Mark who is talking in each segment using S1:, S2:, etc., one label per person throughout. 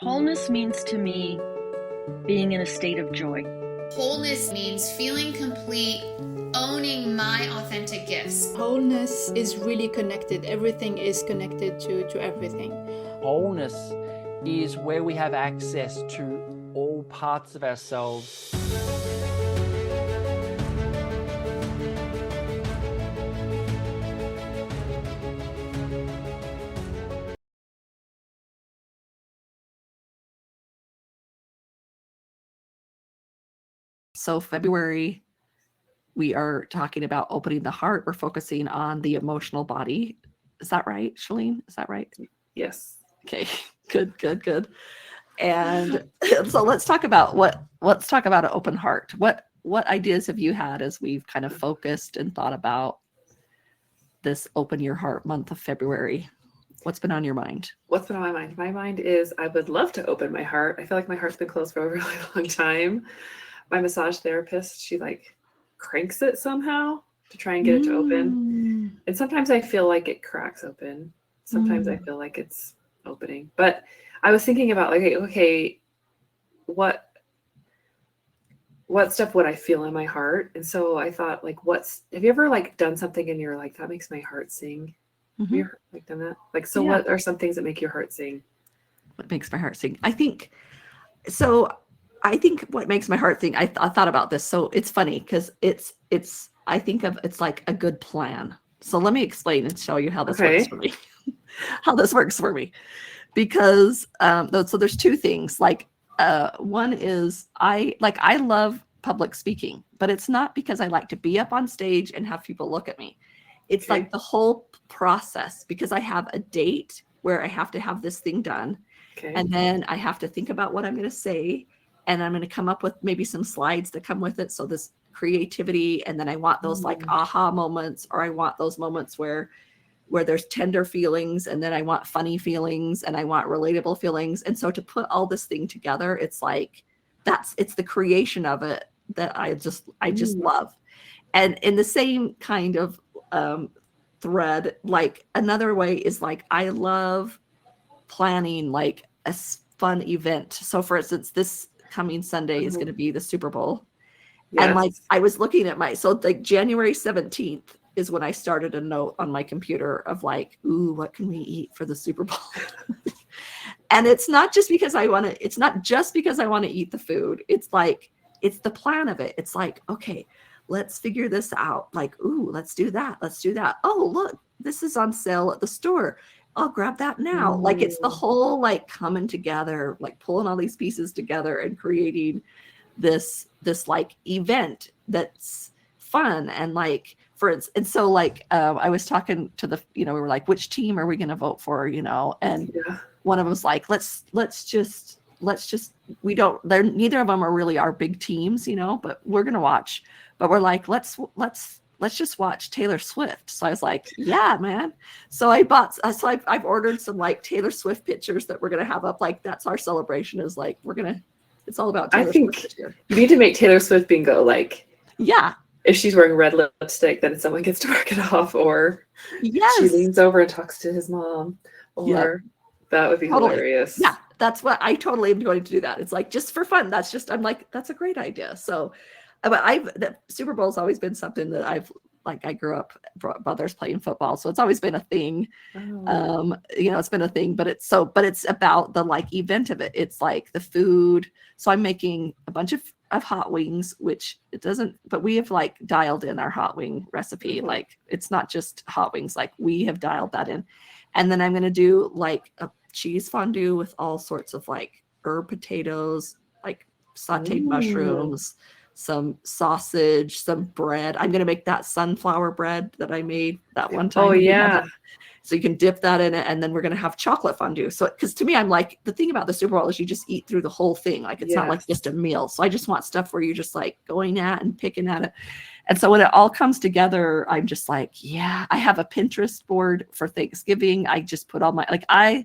S1: Wholeness means to me being in a state of joy.
S2: Wholeness means feeling complete, owning my authentic gifts.
S3: Wholeness is really connected. Everything is connected to everything.
S4: Wholeness is where we have access to all parts of ourselves.
S5: So February, we are talking about opening the heart. We're focusing on the emotional body. Is that right, Chalene? Is that right?
S6: Yes.
S5: Okay, good. And so let's talk about an open heart. What ideas have you had as we've kind of focused and thought about this Open Your Heart month of February? What's been on your mind?
S6: What's been on my mind? My mind is I would love to open my heart. I feel like my heart's been closed for a really long time. My massage therapist, she like cranks it somehow to try and get it to open. And sometimes I feel like it cracks open. Sometimes I feel like it's opening. But I was thinking about like, okay, what stuff would I feel in my heart? And so I thought like, have you ever like done something and you're like, that makes my heart sing? Have you ever like done that? Like, so what are some things that make your heart sing?
S5: What makes my heart sing? I think what makes my heart sing, I thought about this. So it's funny because I think of it's like a good plan. So let me explain and show you how this works for me. How this works for me. Because so there's two things. Like one is I love public speaking, but it's not because I like to be up on stage and have people look at me. It's like the whole process, because I have a date where I have to have this thing done. And then I have to think about what I'm going to say. And I'm going to come up with maybe some slides that come with it. So this creativity. And then I want those like aha moments, or I want those moments where there's tender feelings, and then I want funny feelings, and I want relatable feelings. And so to put all this thing together, it's like, it's the creation of it that I just love. And in the same kind of thread, like another way is like, I love planning like a fun event. So for instance, this coming Sunday is going to be the Super Bowl. Yes. And like, I was looking at like January 17th is when I started a note on my computer of like, ooh, what can we eat for the Super Bowl? And it's not just because I want to eat the food. It's like, it's the plan of it. It's like, okay, let's figure this out. Like, ooh, let's do that. Oh, look, this is on sale at the store. I'll grab that now. Like, it's the whole like coming together, like pulling all these pieces together and creating this like event that's fun. And like, for instance, and so like I was talking to we were like, which team are we going to vote for? And one of them was like, let's just neither of them are really our big teams, but we're going to watch. But we're like, let's just watch Taylor Swift. So I was like, yeah, man. So I've ordered some like Taylor Swift pictures that we're going to have up. Like, that's our celebration, is like, it's all about Taylor Swift this year.
S6: You need to make Taylor Swift bingo. Like,
S5: yeah.
S6: If she's wearing red lipstick, then someone gets to mark it off, or she leans over and talks to his mom, or that would be hilarious.
S5: Yeah. That's what I totally am going to do that. It's like, just for fun. I'm like, that's a great idea. So, but the Super Bowl's always been something that I grew up, brothers playing football. So it's always been a thing. It's been a thing, but it's about the like event of it. It's like the food. So I'm making a bunch of hot wings, which it doesn't, but we have like dialed in our hot wing recipe. Like, it's not just hot wings, like we have dialed that in. And then I'm going to do like a cheese fondue with all sorts of like herb potatoes, like sauteed mushrooms, some sausage, some bread. I'm going to make that sunflower bread that I made that one time.
S6: Oh, yeah.
S5: So you can dip that in it, and then we're going to have chocolate fondue. So, because to me, I'm like, the thing about the Super Bowl is you just eat through the whole thing. Like, it's not like just a meal. So I just want stuff where you're just like going at and picking at it. And so when it all comes together, I'm just like, yeah, I have a Pinterest board for Thanksgiving. I just put all I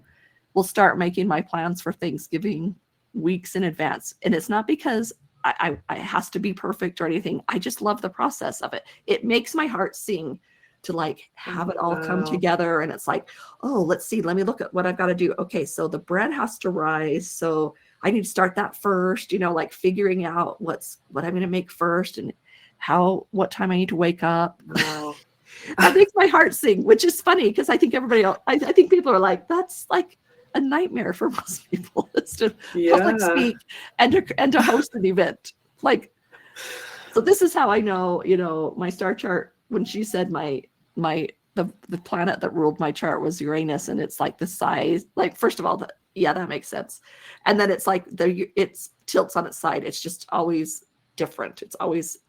S5: will start making my plans for Thanksgiving weeks in advance. And it's not because it has to be perfect or anything. I just love the process of it. It makes my heart sing to like have it all come
S6: Wow.
S5: together. And it's like, oh, let's see, let me look at what I've got to do. Okay, so the bread has to rise, so I need to start that first, like figuring out what I'm going to make first and what time I need to wake up.
S6: Wow.
S5: That makes my heart sing, which is funny because I think everybody else, I think people are like, that's like a nightmare for most people, is to public speak and to host an event. Like, so this is how I know, my star chart, when she said the planet that ruled my chart was Uranus, and it's like the size, like, first of all, that makes sense. And then it's like it tilts on its side. It's just always different. It's always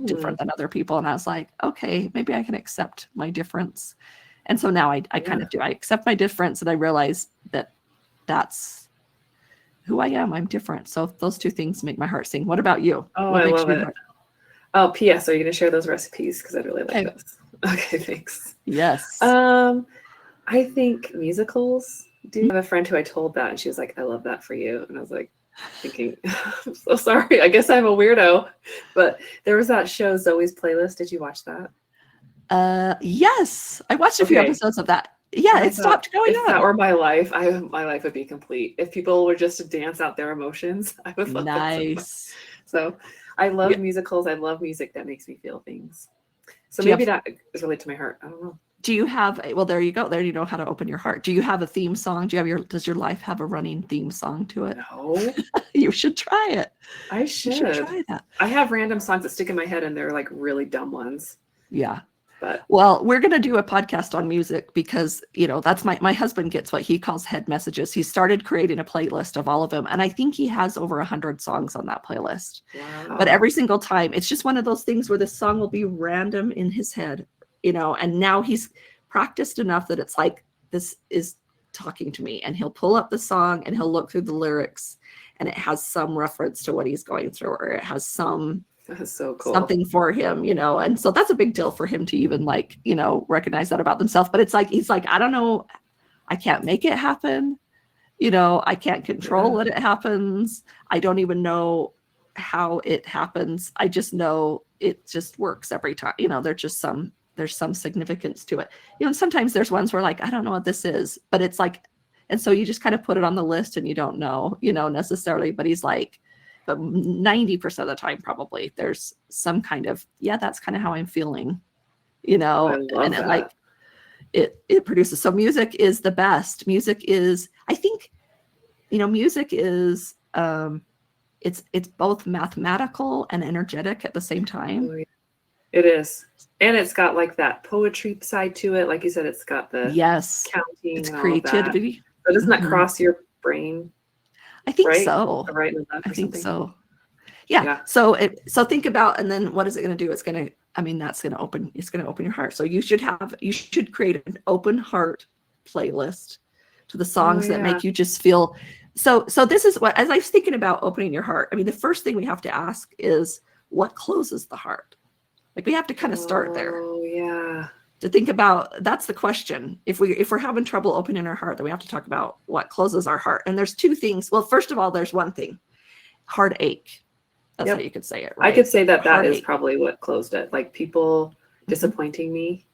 S5: different than other people. And I was like, okay, maybe I can accept my difference. And so now I kind of do. I accept my difference, and I realize that that's who I am. I'm different. So those two things make my heart sing. What about you?
S6: Oh,
S5: what
S6: I
S5: makes
S6: love
S5: your
S6: it.
S5: heart-
S6: Oh, P.S. Are you going to share those recipes? Because I'd really like those. Okay, thanks.
S5: Yes.
S6: I think musicals. Do you have a friend who I told that, and she was like, I love that for you. And I was like, thinking, I'm so sorry. I guess I'm a weirdo. But there was that show, Zoe's Playlist. Did you watch that?
S5: Yes. I watched a few episodes of that. Yeah, it stopped going on.
S6: If that were my life, my life would be complete. If people were just to dance out their emotions, I would love
S5: nice.
S6: So I love musicals. I love music that makes me feel things. So maybe that is related to my heart. I don't know.
S5: Do you have, well, there you go. There you know how to open your heart. Do you have a theme song? Does your life have a running theme song to it?
S6: No.
S5: You should try it.
S6: I should.
S5: You should try that.
S6: I have random songs that stick in my head, and they're like really dumb ones.
S5: Yeah.
S6: But
S5: well, we're going to do a podcast on music because, that's my husband gets what he calls head messages. He started creating a playlist of all of them. And I think he has over 100 songs on that playlist.
S6: Wow.
S5: But every single time, it's just one of those things where the song will be random in his head, and now he's practiced enough that it's like, this is talking to me, and he'll pull up the song and he'll look through the lyrics, and it has some reference to what he's going through, or it has
S6: that's so cool.
S5: something for him, and so that's a big deal for him to even recognize that about themselves. But it's like, he's like, I don't know, I can't make it happen. I can't control that it happens. I don't even know how it happens. I just know it just works every time. There's some significance to it. And sometimes there's ones where like, I don't know what this is, but it's like, and so you just kind of put it on the list and you don't know, necessarily, but he's like, but 90% of the time, probably there's some kind of, that's kind of how I'm feeling,
S6: I love
S5: and
S6: that.
S5: it produces. So music is the best. Music is, I think, music is, it's both mathematical and energetic at the same time.
S6: Oh, yeah. It is. And it's got like that poetry side to it. Like you said, it's got the counting.
S5: It's
S6: and
S5: creativity.
S6: All that. So doesn't that cross your brain?
S5: I think
S6: right?
S5: so.
S6: Right and left
S5: I think
S6: something?
S5: so. Yeah. So think about, and then what is it going to do? It's going to open your heart. So you should create an open heart playlist to the songs that make you just feel. So this is what, as I was thinking about opening your heart, the first thing we have to ask is, what closes the heart? Like, we have to kind of start there.
S6: Oh yeah.
S5: To think about, that's the question. If we're having trouble opening our heart, then we have to talk about what closes our heart. And there's two things. Well, first of all, there's one thing, heartache. That's how you could say it, right?
S6: I could say that
S5: Heartache.
S6: is probably what closed it. Like people disappointing me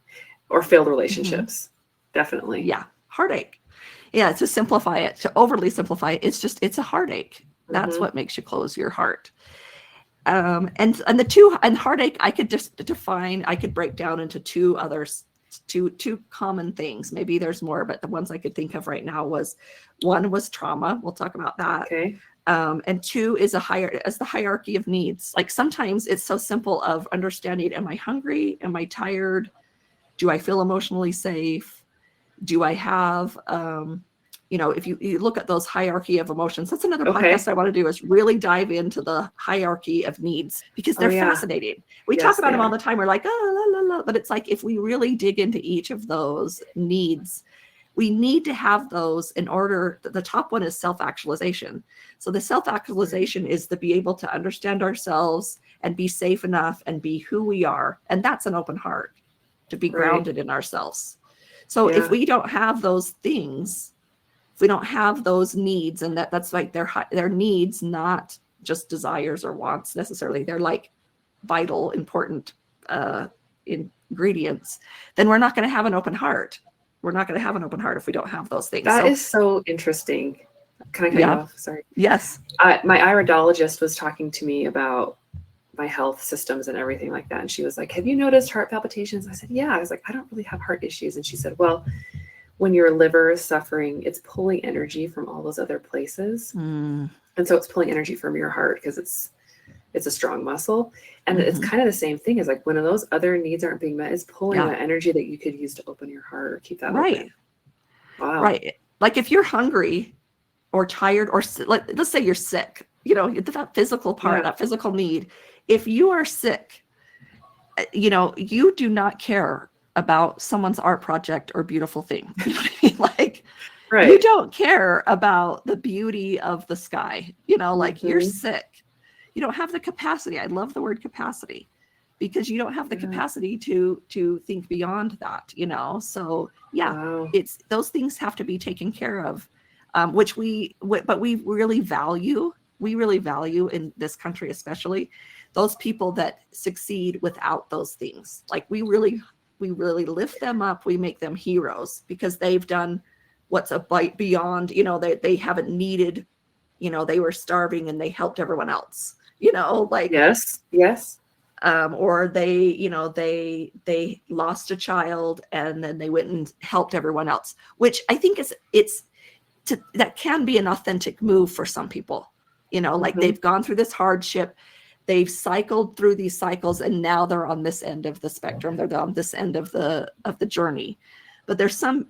S6: or failed relationships. Definitely.
S5: Yeah. Heartache. Yeah. To simplify it, to overly simplify it, it's a heartache. That's what makes you close your heart. And heartache, I could just define, I could break down into two common things. Maybe there's more, but the ones I could think of right now one was trauma. We'll talk about that.
S6: Okay.
S5: And two is the hierarchy of needs. Like, sometimes it's so simple of understanding, am I hungry? Am I tired? Do I feel emotionally safe? Do I have, if you look at those hierarchy of emotions, that's another podcast I want to do, is really dive into the hierarchy of needs, because they're fascinating. We talk about them all the time. We're like, but it's like, if we really dig into each of those needs, we need to have those in order. The top one is self-actualization. So the self-actualization is to be able to understand ourselves and be safe enough and be who we are. And that's an open heart, to be grounded in ourselves. So if we don't have those things, if we don't have those needs, and that's like their needs, not just desires or wants necessarily, they're like vital, important ingredients, then we're not going to have an open heart. We're not going to have an open heart if we don't have those things.
S6: That is so interesting. Can I cut you off? Sorry.
S5: Yes.
S6: My iridologist was talking to me about my health systems and everything like that. And she was like, have you noticed heart palpitations? I said, yeah. I was like, I don't really have heart issues. And she said, well, when your liver is suffering, it's pulling energy from all those other places. And so it's pulling energy from your heart because it's a strong muscle. And it's kind of the same thing as like when those other needs aren't being met, it's pulling that energy that you could use to open your heart or keep that open. Wow.
S5: Right. Like if you're hungry or tired or let's say you're sick, you know, that physical part, that physical need. If you are sick, you know, you do not care about someone's art project or beautiful thing. You know what I mean? Like, you don't care about the beauty of the sky. You know, like you're sick. You don't have the capacity. I love the word capacity because you don't have the capacity to think beyond that, you know? So it's, those things have to be taken care of, but we really value in this country, especially those people that succeed without those things. Like we really lift them up. We make them heroes because they've done what's a bite beyond, you know, they haven't needed, you know, they were starving and they helped everyone else, you know, like,
S6: yes.
S5: Or they, you know, they lost a child and then they went and helped everyone else, which I think that can be an authentic move for some people, you know, like they've gone through this hardship, they've cycled through these cycles, and now they're on this end of the spectrum. They're on this end of the journey. But there's some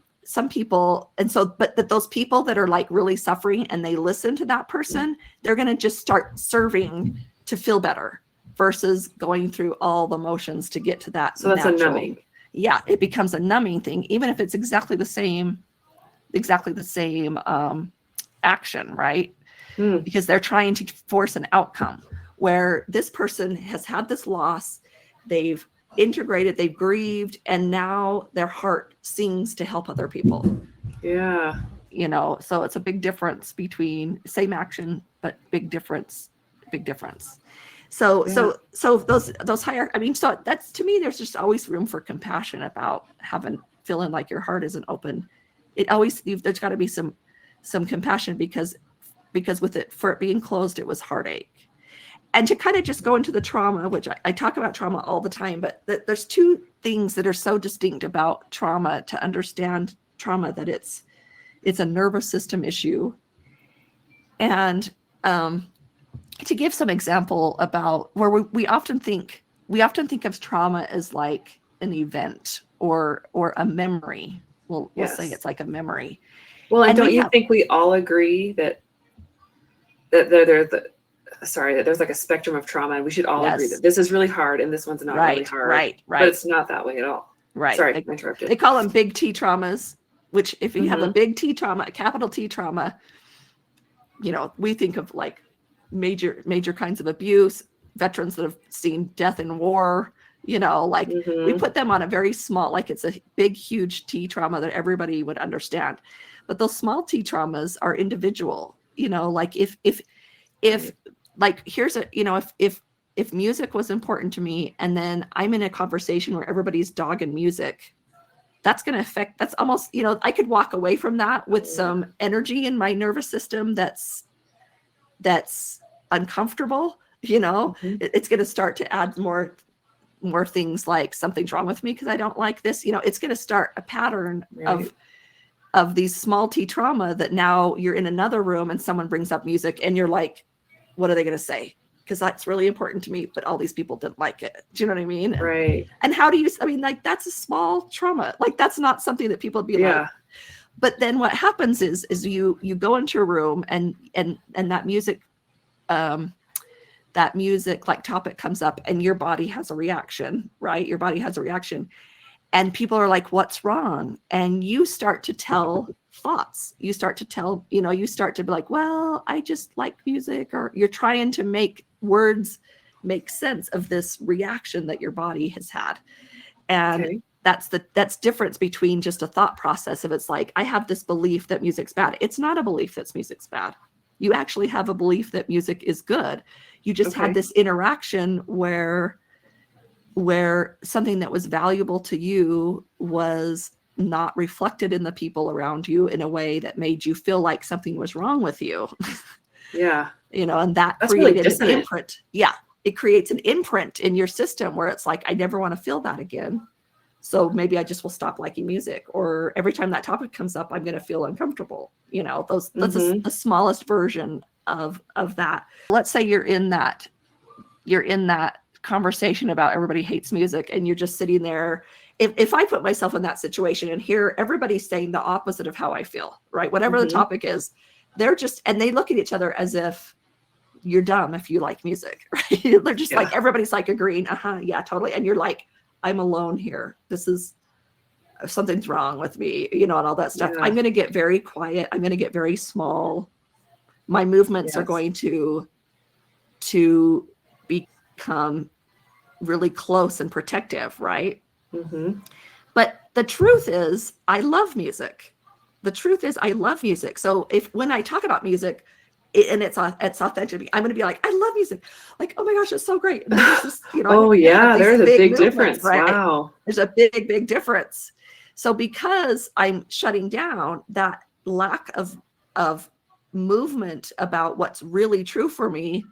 S5: people, and so, but those people that are like really suffering and they listen to that person, they're going to just start serving to feel better versus going through all the motions to get to that.
S6: So that's a numbing.
S5: Yeah, it becomes a numbing thing, even if it's exactly the same action, right? Because they're trying to force an outcome where this person has had this loss, they've integrated, they've grieved, and now their heart sings to help other people.
S6: Yeah.
S5: You know, so it's a big difference between same action, but big difference. So those higher, I mean, so that's, to me, there's just always room for compassion about feeling like your heart isn't open. There's got to be some compassion because with it, for it being closed, it was heartache. And to kind of just go into the trauma, which I talk about trauma all the time, but there's two things that are so distinct about trauma to understand trauma, that it's a nervous system issue. And to give some example about where we often think of trauma as like an event or a memory. We'll say it's like a memory.
S6: Well, and don't you think we all agree that there's like a spectrum of trauma, and we should all agree that this is really hard and this one's not really hard. Right. But it's not that way at all. Right. Sorry, I interrupted.
S5: They call them big T traumas, which if you have a big T trauma, a capital T trauma, you know, we think of like major kinds of abuse, veterans that have seen death in war, you know, like we put them on a very small, like it's a big, huge T trauma that everybody would understand. But those small T traumas are individual, you know, like if like here's a, you know, if music was important to me and then I'm in a conversation where everybody's dogging music, that's going to affect, that's almost, you know, I could walk away from that with some energy in my nervous system that's uncomfortable, you know. It's going to start to add more things like something's wrong with me because I don't like this, you know. It's going to start a pattern of these small T trauma that now you're in another room and someone brings up music and you're like, what are they going to say? Because that's really important to me, but all these people didn't like it. Do you know what I mean?
S6: Right.
S5: And how do you, I mean, like that's a small trauma. Like that's not something that people would be like. But then what happens is you go into a room and that music like topic comes up and your body has a reaction, right? Your body has a reaction. And people are like, what's wrong? And you start to tell thoughts. You start to tell, you know, you start to be like, well, I just like music, or you're trying to make words make sense of this reaction that your body has had. And that's difference between just a thought process. If it's like, I have this belief that music's bad. It's not a belief that music's bad. You actually have a belief that music is good. You just had this interaction where where something that was valuable to you was not reflected in the people around you in a way that made you feel like something was wrong with you.
S6: Yeah.
S5: And that
S6: That's really
S5: created an
S6: dissonant.
S5: imprint. Yeah. It creates an imprint in your system where it's like, I never want to feel that again. So maybe I just will stop liking music, or every time that topic comes up, I'm going to feel uncomfortable. That's the smallest version of that. Let's say you're in that conversation about everybody hates music, and you're just sitting there. If I put myself in that situation and hear everybody saying the opposite of how I feel, right? Whatever the topic is, and they look at each other as if you're dumb if you like music, right? They're just like, everybody's like agreeing, yeah, totally. And you're like, I'm alone here. Something's wrong with me, and all that stuff. I'm going to get very quiet. I'm going to get very small. My movements are going to become really close and protective, right? But the truth is, I love music. So when I talk about music, and it's authentic, I'm going to be like, I love music. Like, oh my gosh, it's so great. And there's
S6: there's a big difference. Right? Wow.
S5: There's a big, big difference. So because I'm shutting down, that lack of movement about what's really true for me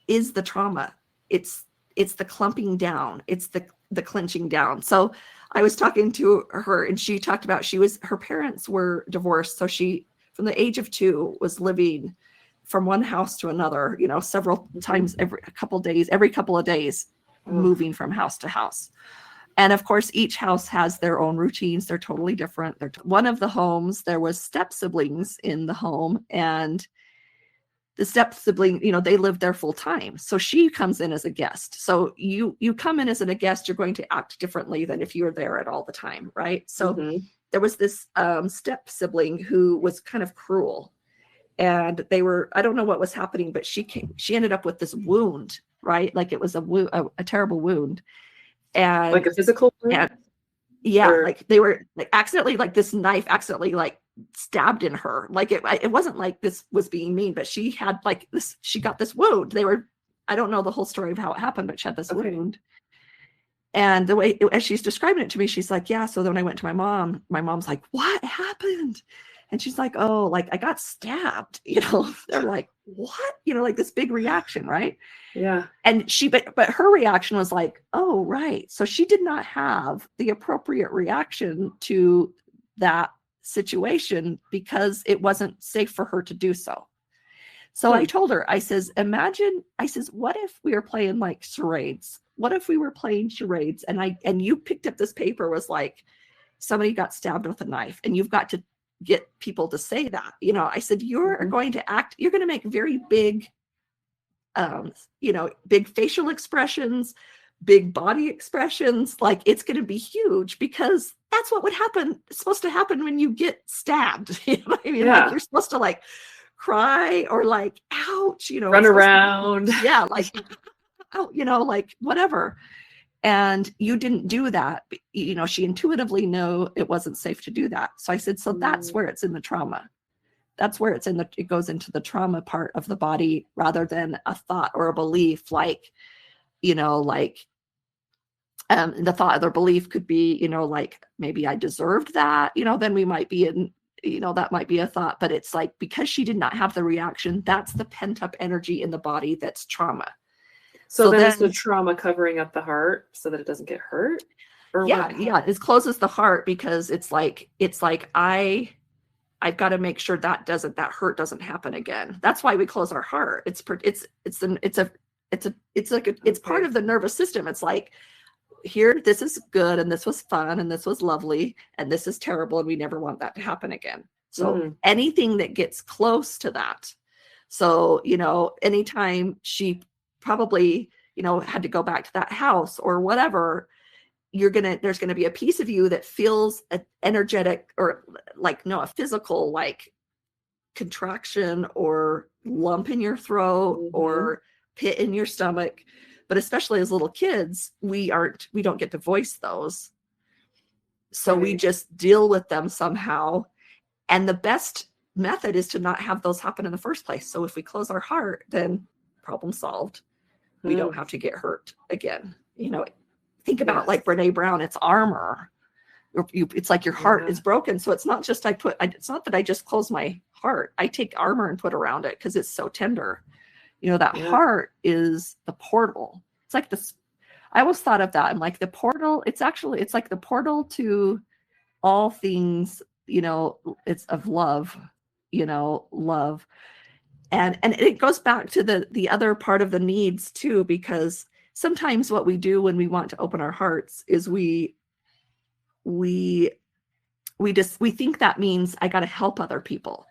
S5: is the trauma. It's the clumping down. It's the clenching down. So I was talking to her, and she talked about her parents were divorced. So she, from the age of 2, was living from one house to another, several times every couple of days, moving from house to house. And of course, each house has their own routines. They're totally different. One of the homes, there was step siblings in the home, and the step sibling, they lived there full time. So she comes in as a guest. So you come in as a guest, you're going to act differently than if you're there at all the time, right? So there was this step sibling who was kind of cruel. And I don't know what was happening, but she ended up with this wound, right? Like it was a terrible wound. And
S6: like a physical wound?
S5: Like they were like accidentally, like this knife accidentally like stabbed in her. Like it wasn't like this was being mean, but she had like this, she got this wound. I don't know the whole story of how it happened, but she had this wound. And the way, as she's describing it to me, she's like, yeah. So then when I went to my mom's like, what happened? And she's like, oh, like I got stabbed, they're like, what? Like this big reaction, right?
S6: Yeah.
S5: And but her reaction was like, oh, right. So she did not have the appropriate reaction to that situation because it wasn't safe for her to do so. So I told her, I says, what if we were playing like charades? What if we were playing charades and you picked up this paper, was like, somebody got stabbed with a knife, and you've got to get people to say that. I said, you're going to make very big, big facial expressions, big body expressions. Like it's going to be huge, because that's what would happen. It's supposed to happen when you get stabbed. You know what I mean? Like you're supposed to like cry or like, ouch,
S6: run around.
S5: Like, oh, like whatever. And you didn't do that. She intuitively knew it wasn't safe to do that. So I said, so that's where it's in the trauma. That's where it goes into the trauma part of the body, rather than a thought or a belief. Like, the thought or belief could be, like, maybe I deserved that, then we might be in, that might be a thought. But it's like, because she did not have the reaction, that's the pent up energy in the body. That's trauma.
S6: So then it's the trauma covering up the heart so that it doesn't get hurt? Or
S5: it closes the heart, because it's like I've got to make sure that hurt doesn't happen again. That's why we close our heart. It's part of the nervous system. It's like, here, this is good, and this was fun, and this was lovely, and this is terrible, and we never want that to happen again. So anything that gets close to that. So, anytime she probably, had to go back to that house or whatever, there's going to be a piece of you that feels an energetic, or like, a physical, like contraction or lump in your throat or pit in your stomach. But especially as little kids, we don't get to voice those. So we just deal with them somehow. And the best method is to not have those happen in the first place. So if we close our heart, then problem solved. We don't have to get hurt again, think about like Brene Brown, it's armor. It's like your heart is broken. So it's not just it's not that I just close my heart. I take armor and put around it because it's so tender. You know, that heart is the portal. It's like this. I always thought of that. I'm like the portal. It's like the portal to all things, you know, it's of love, you know, love. And it goes back to the other part of the needs too, because sometimes what we do when we want to open our hearts is we think that means I got to help other people.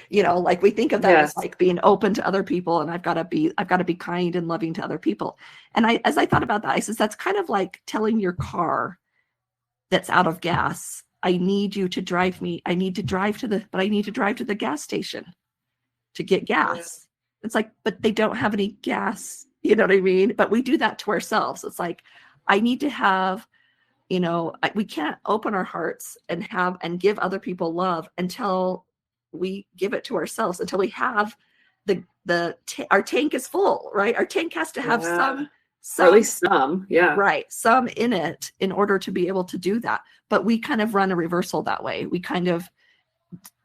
S5: You know, like we think of that as like being open to other people, and I've got to be kind and loving to other people. And as I thought about that, I said, that's kind of like telling your car that's out of gas, I need you to drive me. I need to drive to the gas station to get gas. It's like, but they don't have any gas. You know what I mean? But we do that to ourselves. It's like, I need to have, you know, we can't open our hearts and give other people love until we give it to ourselves, until we have our tank is full, right? Our tank has to have some,
S6: or at least some,
S5: right, some in it in order to be able to do that. But we kind of run a reversal that way. We kind of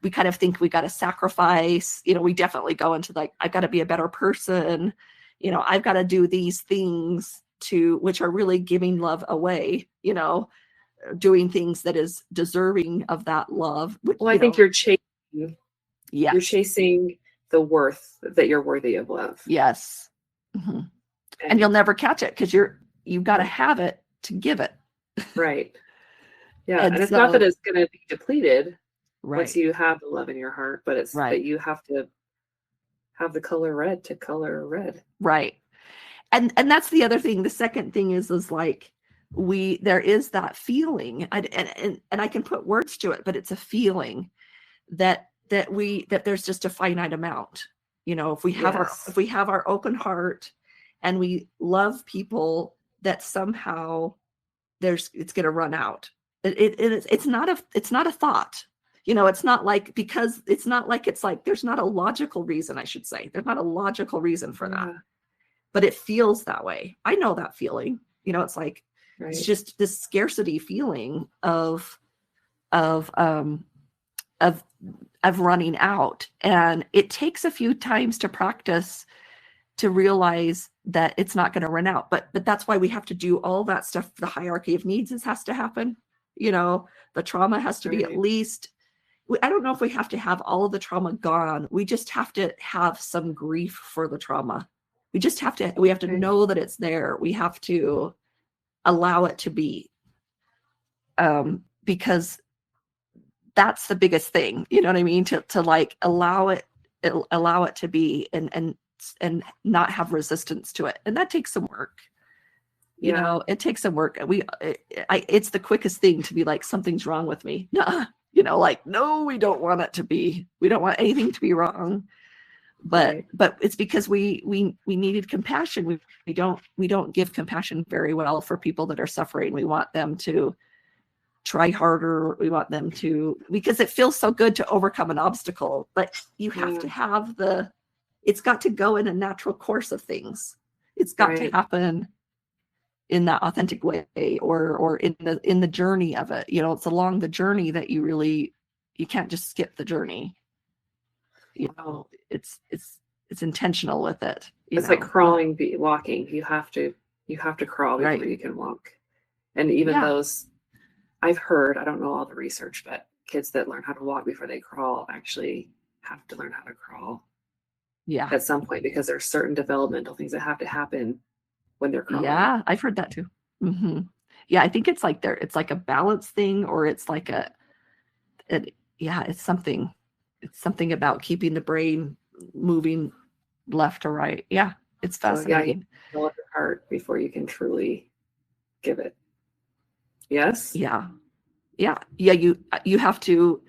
S5: think we got to sacrifice. You know, we definitely go into like, I've got to be a better person. You know, I've got to do these things which are really giving love away, you know, doing things that is deserving of that love.
S6: Well, I think you're chasing the worth that you're worthy of love.
S5: Yes. Mm-hmm. And you'll never catch it because you've got to have it to give it.
S6: Right. Yeah. And it's not that it's going to be depleted once you have the love in your heart, but it's that you have to have the color red to color red.
S5: Right. And that's the other thing. The second thing is like there is that feeling, and I can put words to it, but it's a feeling that there's just a finite amount. You know, if we have our open heart and we love people, that somehow it's going to run out. It's not a thought. You know, it's not like there's not a logical reason, I should say. There's not a logical reason for that. But it feels that way. I know that feeling. You know, it's like it's just this scarcity feeling of running out. And it takes a few times to practice to realize that it's not going to run out. But that's why we have to do all that stuff. The hierarchy of needs has to happen. You know, the trauma has to be at least, I don't know if we have to have all of the trauma gone. We just have to have some grief for the trauma. We have to know that it's there. We have to allow it to be, because that's the biggest thing. You know what I mean? To like allow it to be and not have resistance to it. And that takes some work. You know, it takes some work. It's the quickest thing to be like, something's wrong with me. Nah, you know, like, no, we don't want it to be. We don't want anything to be wrong. But it's because we needed compassion. We don't give compassion very well for people that are suffering. We want them to try harder. We want them to, because it feels so good to overcome an obstacle, but you have to have it's got to go in a natural course of things. It's got to happen in that authentic way, or in the journey of it. You know, it's along the journey that you can't just skip the journey. You know, it's intentional with it.
S6: It's like crawling, walking. You have to crawl before you can walk. And even those, I've heard, I don't know all the research, but kids that learn how to walk before they crawl actually have to learn how to crawl. Yeah. At some point, because there's certain developmental things that have to happen when they're crawling.
S5: Yeah, I've heard that too. Mm-hmm. Yeah, I think it's like it's like a balance thing, or it's like it's something. It's something about keeping the brain moving left or right. Yeah, it's fascinating.
S6: So, you develop your heart before you can truly give it. Yes?
S5: Yeah. You have to.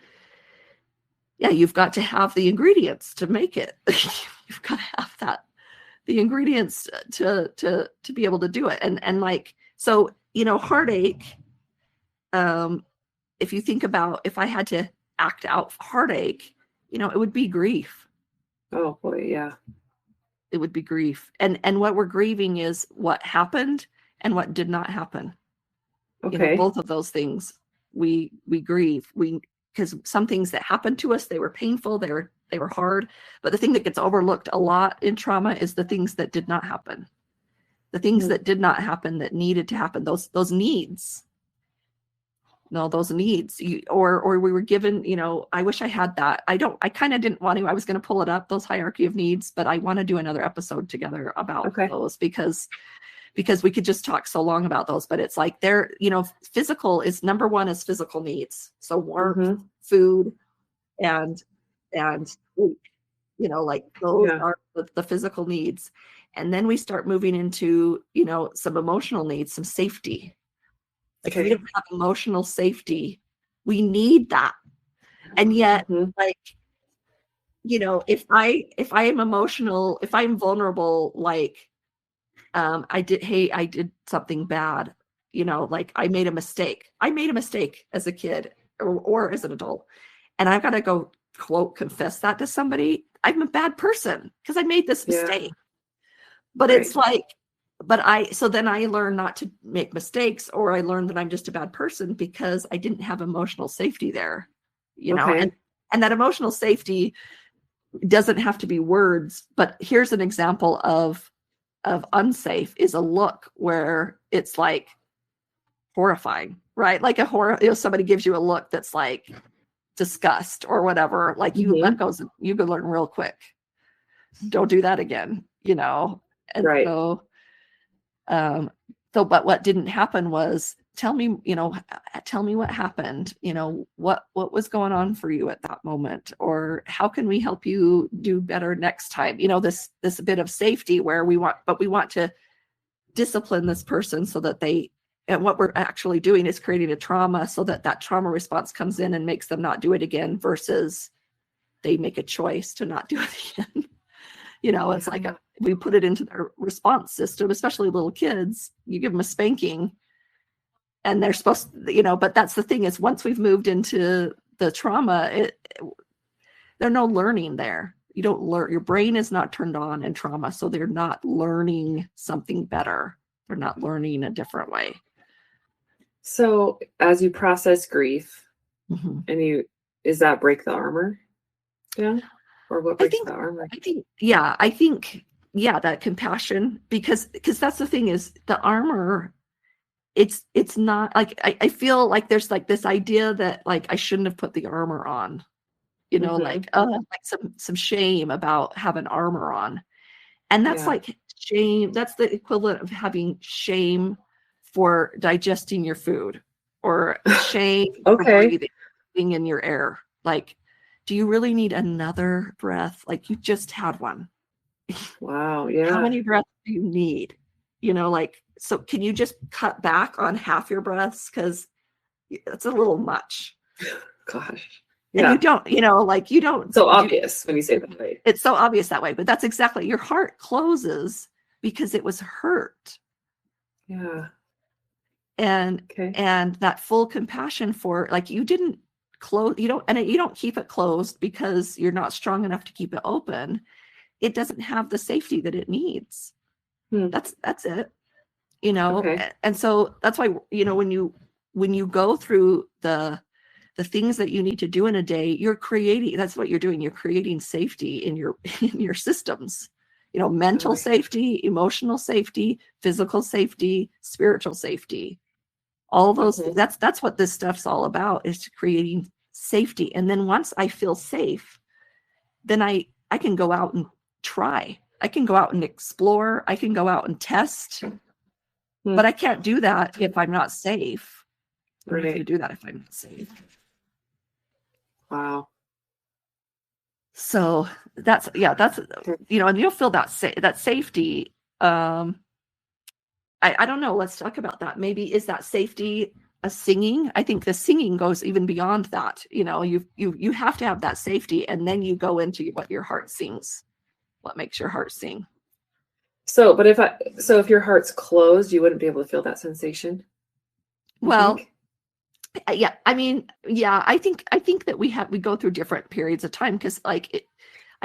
S5: Yeah, you've got to have the ingredients to make it. You've got to have the ingredients to be able to do it. And like, so, you know, heartache. If you think about, if I had to act out heartache, you know, it would be grief.
S6: Oh boy, yeah.
S5: It would be grief. And what we're grieving is what happened and what did not happen.
S6: Okay.
S5: Both of those things we grieve. Because some things that happened to us, they were painful, they were hard. But the thing that gets overlooked a lot in trauma is the things that did not happen. The things that did not happen that needed to happen, those needs. No, those needs. Or we were given, I wish I had that. I kind of didn't want to. I was going to pull it up, those hierarchy of needs, but I want to do another episode together about those because we could just talk so long about those. But it's like physical is number one is physical needs. So warmth, food, and sleep, like those are the physical needs. And then we start moving into, some emotional needs, some safety. Like we don't have emotional safety. We need that. And yet, if I am emotional, if I'm vulnerable, like I did something bad, like I made a mistake. I made a mistake as a kid or as an adult. And I've got to go, quote, confess that to somebody. I'm a bad person because I made this mistake. But it's like, so then I learned not to make mistakes, or I learned that I'm just a bad person because I didn't have emotional safety there, and that emotional safety doesn't have to be words, but here's an example of unsafe is a look where it's like horrifying, right? Like a horror, somebody gives you a look that's like disgust or whatever, like you let go, you can learn real quick. Don't do that again, And so, but what didn't happen was tell me what happened, what was going on for you at that moment, or how can we help you do better next time? This bit of safety where we want to discipline this person so that and what we're actually doing is creating a trauma so that trauma response comes in and makes them not do it again versus they make a choice to not do it again. It's like we put it into their response system, especially little kids. You give them a spanking and they're supposed to, but that's the thing is once we've moved into the trauma, there's no learning there. You don't learn, your brain is not turned on in trauma. So they're not learning something better. They're not learning a different way.
S6: So as you process grief and is that break the armor? Yeah. Or what breaks the armor?
S5: I think, that compassion, because that's the thing is the armor, it's not like, I feel like there's like this idea that like, I shouldn't have put the armor on, like some shame about having armor on. And that's like shame. That's the equivalent of having shame for digesting your food or shame for breathing in your air. Like, do you really need another breath? Like you just had one.
S6: Wow. Yeah.
S5: How many breaths do you need? So can you just cut back on half your breaths? Because it's a little much.
S6: Gosh.
S5: Yeah. And you don't.
S6: So obvious when you say that way.
S5: It's so obvious that way, but that's exactly, your heart closes because it was hurt.
S6: Yeah.
S5: And that full compassion for like, you didn't close, you don't keep it closed because you're not strong enough to keep it open. It doesn't have the safety that it needs. That's it. And so that's why, when you go through the things that you need to do in a day, you're creating, that's what you're doing. You're creating safety in your systems, mental safety, emotional safety, physical safety, spiritual safety, all those. That's what this stuff's all about, is creating safety. And then once I feel safe, then I can go out and try. I can go out and explore. I can go out and test. But I can't do that if I'm not safe. Or if you do that if I'm not safe.
S6: Wow.
S5: So that's and you'll feel that safety. I don't know. Let's talk about that. Maybe is that safety a singing? I think the singing goes even beyond that. You have to have that safety, and then you go into what your heart sings, what makes your heart sing.
S6: So, but if your heart's closed, you wouldn't be able to feel that sensation.
S5: Well, yeah, I mean, yeah, I think that we go through different periods of time, because I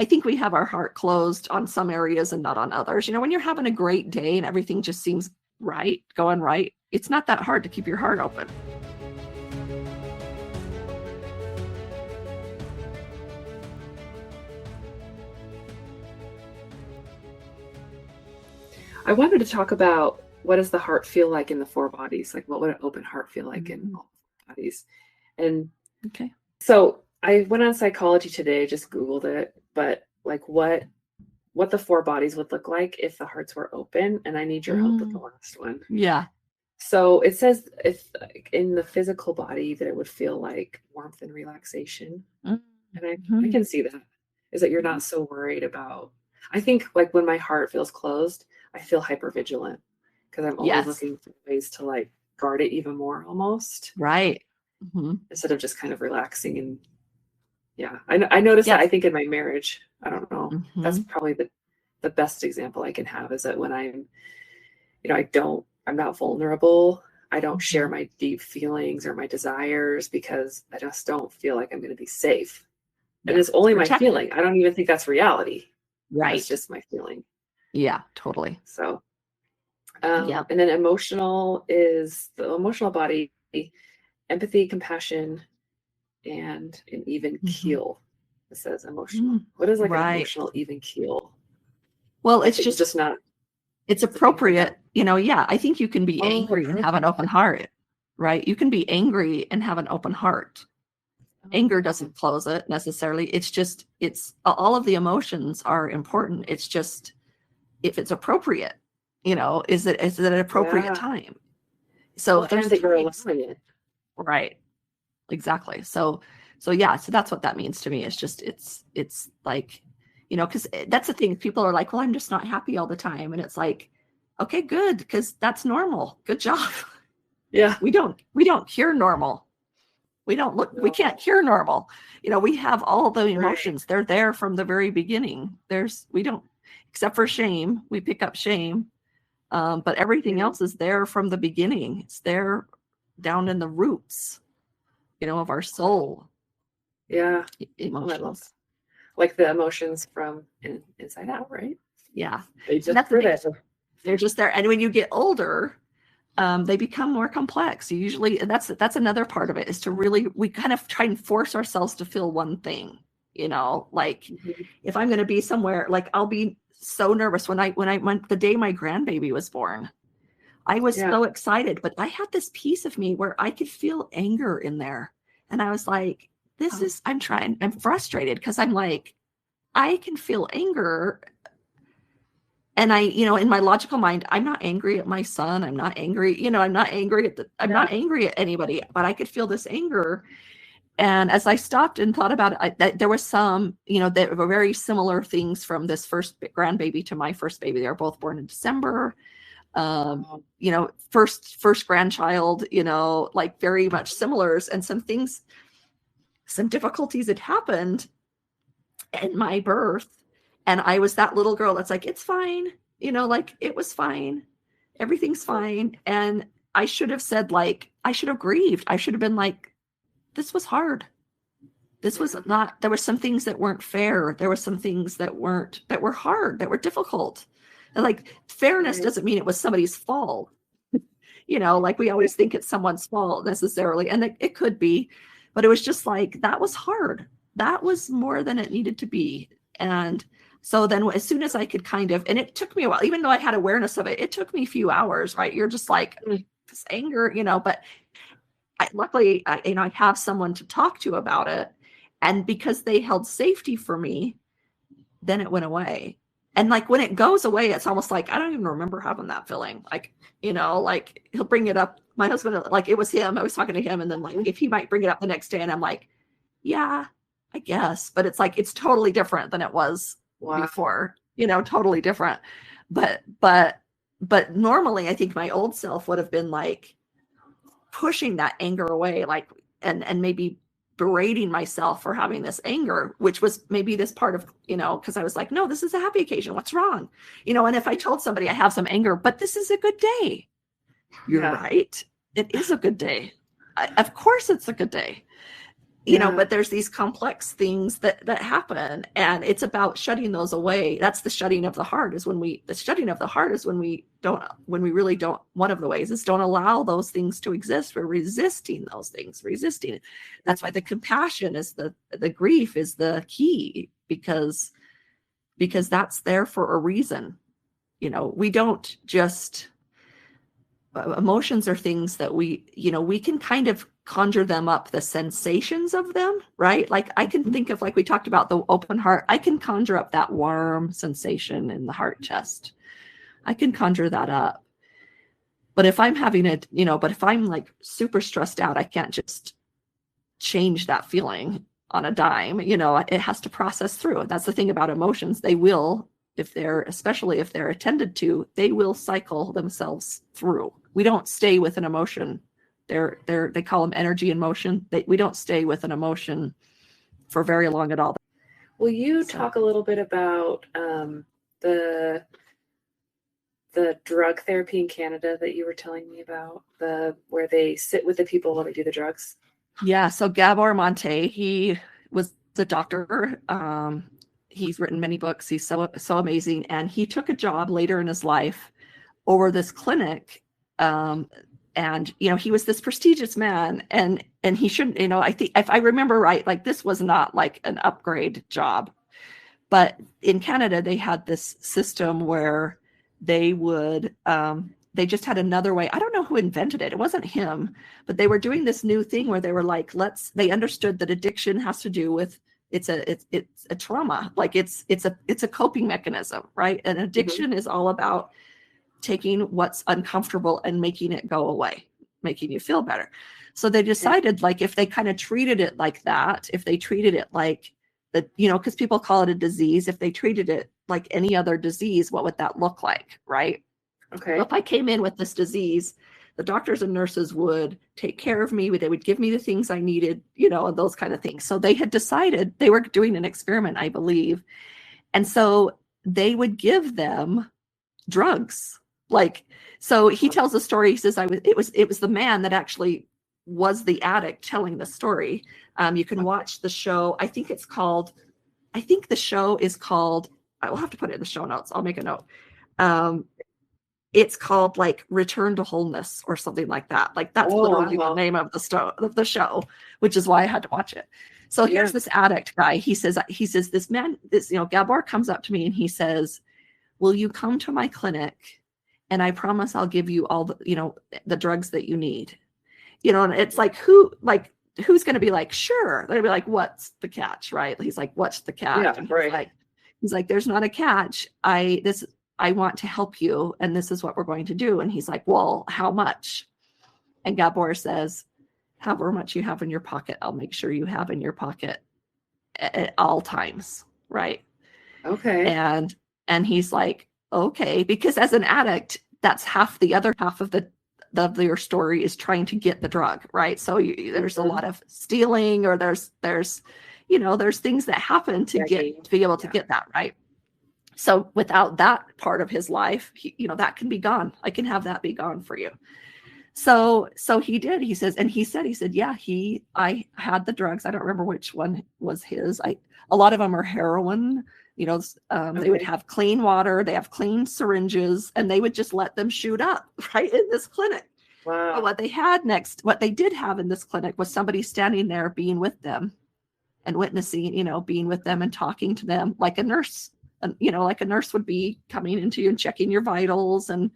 S5: think we have our heart closed on some areas and not on others. When you're having a great day and everything just seems right, going right. It's not that hard to keep your heart open.
S6: I wanted to talk about what does the heart feel like in the 4 bodies? Like, what would an open heart feel like in all 4 bodies? And
S5: Okay.
S6: so I went on Psychology Today, just Googled it, but like what the 4 bodies would look like if the hearts were open. And I need your help with the last one.
S5: Yeah.
S6: So it says if in the physical body that it would feel like warmth and relaxation. And I can see that, is that you're not so worried about, I think like when my heart feels closed, I feel hypervigilant because I'm always looking for ways to like guard it even more almost.
S5: Right.
S6: Instead of just kind of relaxing. And yeah, I noticed that I think in my marriage, I don't know, that's probably the best example I can have is that when I'm, you know, I'm not vulnerable. I don't share my deep feelings or my desires because I just don't feel like I'm going to be safe. And it's only my feeling. I don't even think that's reality.
S5: Right.
S6: It's just my feeling.
S5: Yeah, totally.
S6: So, and then emotional is the emotional body, empathy, compassion, and an even keel. It says emotional. What is like an emotional even keel?
S5: Well, it's just
S6: not.
S5: It's appropriate, you know. Yeah, I think you can be angry and have an open heart, right? You can be angry and have an open heart. Anger doesn't close it necessarily. It's all of the emotions are important. It's just if it's appropriate, you know, is it an appropriate time? So
S6: there's that you're allowing it.
S5: Right. Exactly. So that's what that means to me. It's just it's like, you know, because that's the thing. People are like, well, I'm just not happy all the time. And it's like, okay, good, because that's normal. Good job.
S6: Yeah.
S5: We don't hear normal. We can't hear normal. You know, we have all the emotions. They're there from the very beginning. We don't, except for shame, we pick up shame. But everything else is there from the beginning. It's there down in the roots, you know, of our soul.
S6: Yeah.
S5: Emotions.
S6: Like the emotions from inside out, right?
S5: Yeah.
S6: They're
S5: just there. And when you get older, they become more complex. Usually that's another part of it, is to really, we kind of try and force ourselves to feel one thing, you know, like if I'm going to be somewhere, like I'll be so nervous when I went the day my grandbaby was born. I was so excited, but I had this piece of me where I could feel anger in there. And I was like, I'm frustrated because I'm like, I can feel anger. And I, you know, in my logical mind, I'm not angry at my son. I'm not angry, you know, I'm not angry not angry at anybody, but I could feel this anger. And as I stopped and thought about it, there was some, you know, that were very similar things from this first grandbaby to my first baby. They were both born in December. You know, first grandchild, you know, like very much similars, and some difficulties had happened in my birth. And I was that little girl that's like, it's fine. You know, like it was fine. Everything's fine. And I should have said, like, I should have grieved. I should have been like, this was hard. This was not, there were some things that weren't fair. There were some things that were hard, that were difficult. And like fairness doesn't mean it was somebody's fault. You know, like we always think it's someone's fault necessarily. And it could be, but it was just like, that was hard. That was more than it needed to be. And so then as soon as I could kind of, and it took me a while, even though I had awareness of it, it took me a few hours, right? You're just like, this anger, you know, but luckily, you know, I have someone to talk to about it. And because they held safety for me, then it went away. And like when it goes away, it's almost like, I don't even remember having that feeling. Like, you know, like he'll bring it up. My husband, like it was him. I was talking to him. And then like, if he might bring it up the next day and I'm like, yeah, I guess. But it's like, it's totally different than it was before, you know, totally different. But normally I think my old self would have been like pushing that anger away, like, and maybe berating myself for having this anger, which was maybe this part of, you know, because I was like, no, this is a happy occasion. What's wrong? You know, and if I told somebody I have some anger, but this is a good day. You're right. It is a good day. Of course it's a good day. but there's these complex things that happen, and it's about shutting those away. That's the shutting of the heart, is when we really don't, one of the ways is don't allow those things to exist. We're resisting those things, resisting it. That's why the compassion is the grief is the key, because that's there for a reason. We don't just, emotions are things that we can kind of conjure them up, the sensations of them, right? Like I can think of, like we talked about the open heart, I can conjure up that warm sensation in the heart chest. I can conjure that up. But if I'm having if I'm like super stressed out, I can't just change that feeling on a dime. It has to process through. That's the thing about emotions. They will, especially if they're attended to, they will cycle themselves through. We don't stay with an emotion. They call them energy in motion. We don't stay with an emotion for very long at all.
S6: Will you talk a little bit about the drug therapy in Canada that you were telling me about, where they sit with the people while they do the drugs?
S5: Yeah. So Gabor Mate, he was the doctor. He's written many books. He's so amazing. And he took a job later in his life over this clinic. And, he was this prestigious man, and he shouldn't, I think if I remember right, like this was not like an upgrade job, but in Canada, they had this system where they would, they just had another way. I don't know who invented it. It wasn't him, but they were doing this new thing where they were like, they understood that addiction has to do with, it's a trauma. Like it's a coping mechanism, right? And addiction is all about taking what's uncomfortable and making it go away, making you feel better. So they decided, like, if they kind of treated it like that, if they treated it like because people call it a disease, if they treated it like any other disease, what would that look like, right?
S6: Okay.
S5: Well, if I came in with this disease, the doctors and nurses would take care of me. They would give me the things I needed, and those kind of things. So they had decided, they were doing an experiment, I believe. And so they would give them drugs. So he tells a story. He says, it was the man that actually was the addict telling the story. You can watch the show. I think the show is called, I will have to put it in the show notes. I'll make a note. It's called like Return to Wholeness or something like that. Like that's literally the name of the show, which is why I had to watch it. So here's this addict guy. He says, this man, Gabor comes up to me and he says, will you come to my clinic? And I promise I'll give you all the drugs that you need. And it's like, who's going to be like, sure. They'll be like, what's the catch? Right. He's like, what's the catch?
S6: Yeah, right.
S5: He's like, there's not a catch. I want to help you. And this is what we're going to do. And he's like, well, how much? And Gabor says, however much you have in your pocket, I'll make sure you have in your pocket at all times. Right.
S6: Okay.
S5: And he's like, okay, because as an addict, that's the other half of your story is trying to get the drug, right? So there's a lot of stealing, or there's things that happen to be able to get that, right? So without that part of his life, that can be gone. I can have that be gone for you. So he did. He says, yeah, I had the drugs. I don't remember which one was his. A lot of them are heroin. They would have clean water, they have clean syringes, and they would just let them shoot up right in this clinic.
S6: Wow.
S5: But what they did have in this clinic was somebody standing there being with them and witnessing, being with them and talking to them like a nurse. And, like a nurse would be coming into you and checking your vitals and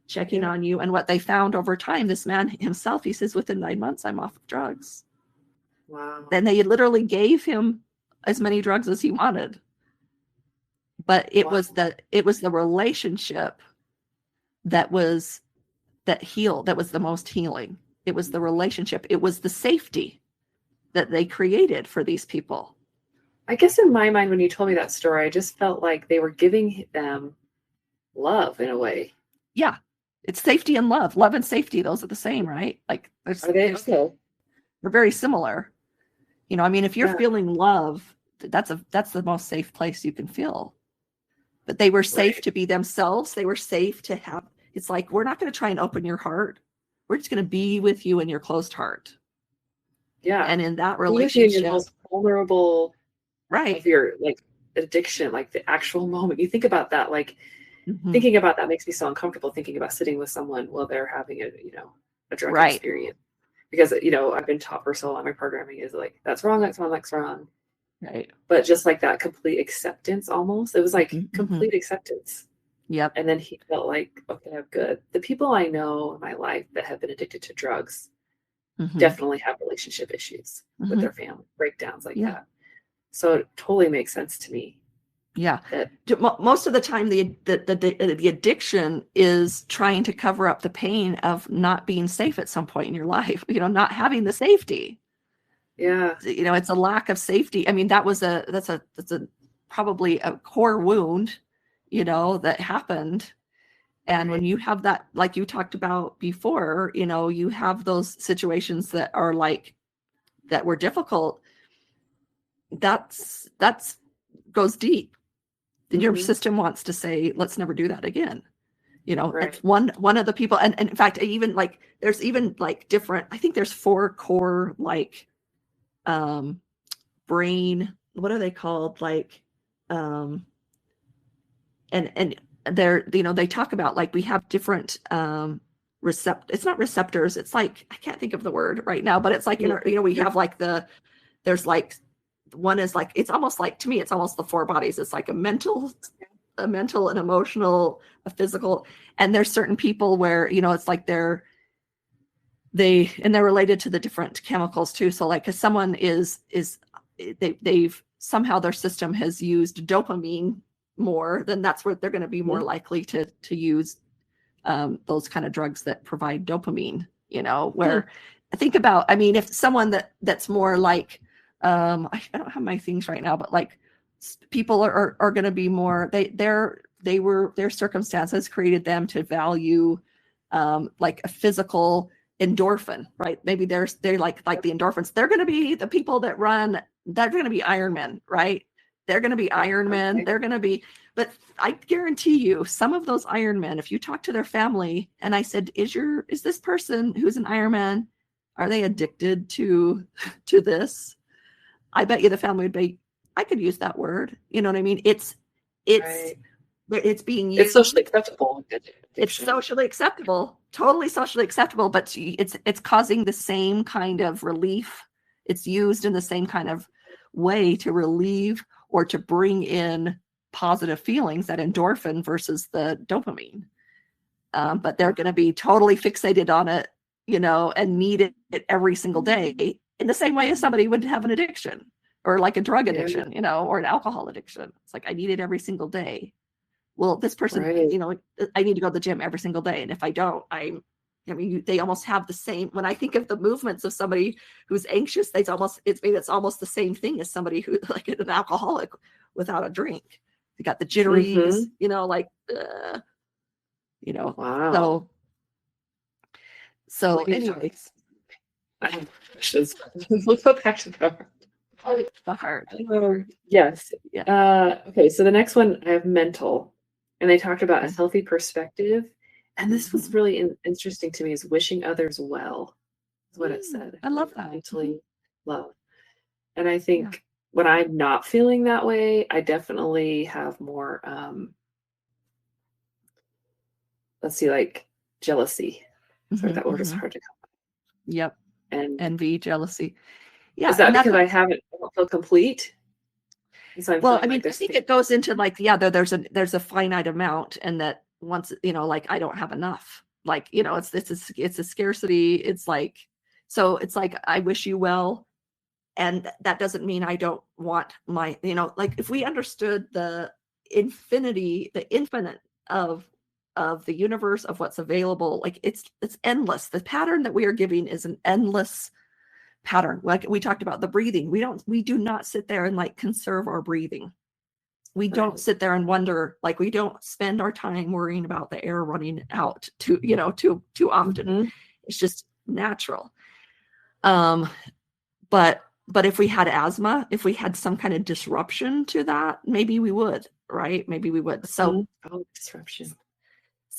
S5: checking on you. And what they found over time, this man himself, he says, within 9 months, I'm off of drugs.
S6: Wow.
S5: Then they literally gave him as many drugs as he wanted. But it was the relationship that healed, that was the most healing. It was the relationship. It was the safety that they created for these people.
S6: I guess in my mind, when you told me that story, I just felt like they were giving them love in a way.
S5: Yeah. It's safety and love. Love and safety, those are the same, right? Like
S6: are they? Okay.
S5: They're very similar. If you're feeling love, that's the most safe place you can feel. But they were safe to be themselves. They were safe to have, it's like, we're not going to try and open your heart. We're just going to be with you in your closed heart.
S6: Yeah.
S5: And in that
S6: Even if you're in your
S5: relationship,
S6: most vulnerable
S5: right.
S6: of your like addiction, like the actual moment, you think about that, like
S5: Mhm.
S6: thinking about that makes me so uncomfortable thinking about sitting with someone while they're having a drug
S5: Right.
S6: experience. Because, I've been taught for so long, my programming is like, that's wrong, that's wrong, that's wrong.
S5: Right.
S6: But just like that complete acceptance almost, it was like
S5: Mhm.
S6: complete acceptance.
S5: Yep.
S6: And then he felt like, okay, I'm good. The people I know in my life that have been addicted to drugs
S5: Mhm.
S6: definitely have relationship issues with
S5: Mhm.
S6: their family, breakdowns like
S5: Yeah.
S6: that. So it totally makes sense to me.
S5: Yeah.
S6: That
S5: Most of the time, the addiction is trying to cover up the pain of not being safe at some point in your life, not having the safety.
S6: yeah.
S5: It's a lack of safety. I mean, that's a probably a core wound, that happened. And when you have that, like you talked about before, you have those situations that are like, that were difficult. That's goes deep. And your
S6: Mhm.
S5: system wants to say, let's never do that again.
S6: Right.
S5: It's one of the people. And in fact, even like, there's even like different, I think there's 4 core, like, brain, what are they called? Like, and they're, they talk about like, we have different, it's not receptors. It's like, I can't think of the word right now, but it's like, we have like there's like, one is like, it's almost like, to me, it's almost the 4 bodies. It's like a mental, an emotional, a physical, and there's certain people where, it's like they're related to the different chemicals too. So like, if someone they've somehow their system has used dopamine more, then that's where they're going to be more likely to use those kind of drugs that provide dopamine, where I think about, I mean, if someone that's more like, I don't have my things right now, but like people are going to be more, their circumstances created them to value like a physical endorphin, right? Maybe they're like the endorphins. They're going to be the people that run, they're going to be Ironmen, right? They're going to be Ironmen.
S6: Okay.
S5: They're going to be, but I guarantee you, some of those Ironmen, if you talk to their family and I said, is this person who's an Ironman, are they addicted to this? I bet you the family would be, I could use that word. You know what I mean? It's being used.
S6: It's socially acceptable.
S5: It's socially acceptable, totally socially acceptable, but it's causing the same kind of relief. It's used in the same kind of way to relieve or to bring in positive feelings, that endorphin versus the dopamine. But they're going to be totally fixated on it, and need it every single day, in the same way as somebody would have an addiction or like a drug addiction, or an alcohol addiction. It's like, I need it every single day. Well, this person, I need to go to the gym every single day. And if I don't, they almost have the same, when I think of the movements of somebody who's anxious, it's almost the same thing as somebody who, like an alcoholic without a drink. You got the jitteries, like,
S6: Wow.
S5: So anyways.
S6: I have questions. Let's go back to
S5: the heart.
S6: Yes.
S5: Yeah.
S6: Okay, so the next one, I have mental. And they talked about a healthy perspective. And this was really interesting to me, is wishing others well, is what it said.
S5: I love that.
S6: Mentally love. And I think when I'm not feeling that way, I definitely have more, let's see, like jealousy. Sorry, that word is hard to come by.
S5: Yep.
S6: And
S5: envy, jealousy. Yeah.
S6: Is that because I don't feel complete? So
S5: I mean, I think it goes into like, there's a finite amount, and that once, like, I don't have enough. Like, it's a scarcity. It's like, so it's like, I wish you well. And that doesn't mean I don't want my, like, if we understood the infinite of the universe, of what's available, like it's endless. The pattern that we are giving is an endless pattern. Like we talked about the breathing. We do not sit there and like conserve our breathing. We don't sit there and wonder, like we don't spend our time worrying about the air running out too often. It's just natural. But if we had asthma, if we had some kind of disruption to that, maybe we would, right? Maybe we would. So
S6: disruption.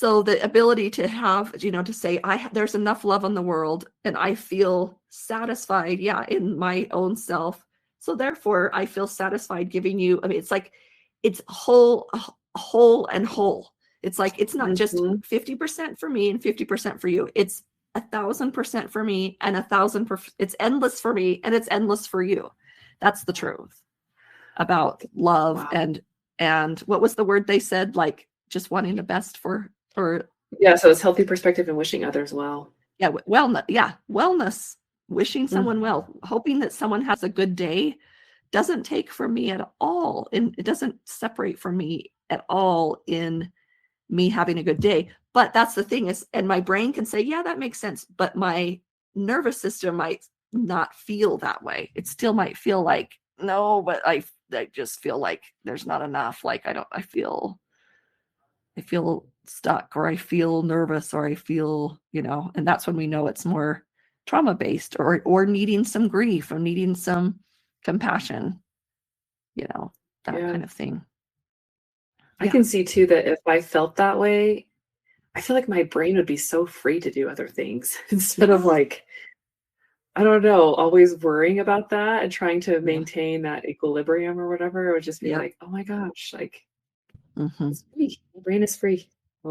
S5: So the ability to have, to say, there's enough love in the world and I feel satisfied, in my own self. So therefore I feel satisfied giving you, it's like, it's whole. It's like, it's not just 50% for me and 50% for you. It's 1,000% for me and 1,000%. It's endless for me and it's endless for you. That's the truth about love.
S6: Wow.
S5: And what was the word they said? Like just wanting the best for.
S6: Yeah, so it's healthy perspective and wishing others well.
S5: Yeah, wellness. Yeah, wellness. Wishing someone well, hoping that someone has a good day, doesn't take from me at all, and it doesn't separate from me at all in me having a good day. But that's the thing is, and my brain can say, yeah, that makes sense, but my nervous system might not feel that way. It still might feel like, no, but I just feel like there's not enough. Like I feel stuck, or I feel nervous, or I feel, and that's when we know it's more trauma based, or needing some grief, or needing some compassion, that kind of thing.
S6: I can see too that if I felt that way, I feel like my brain would be so free to do other things instead of like, I don't know, always worrying about that and trying to maintain that equilibrium or whatever. It would just be like, oh my gosh, like it's free. My brain is free.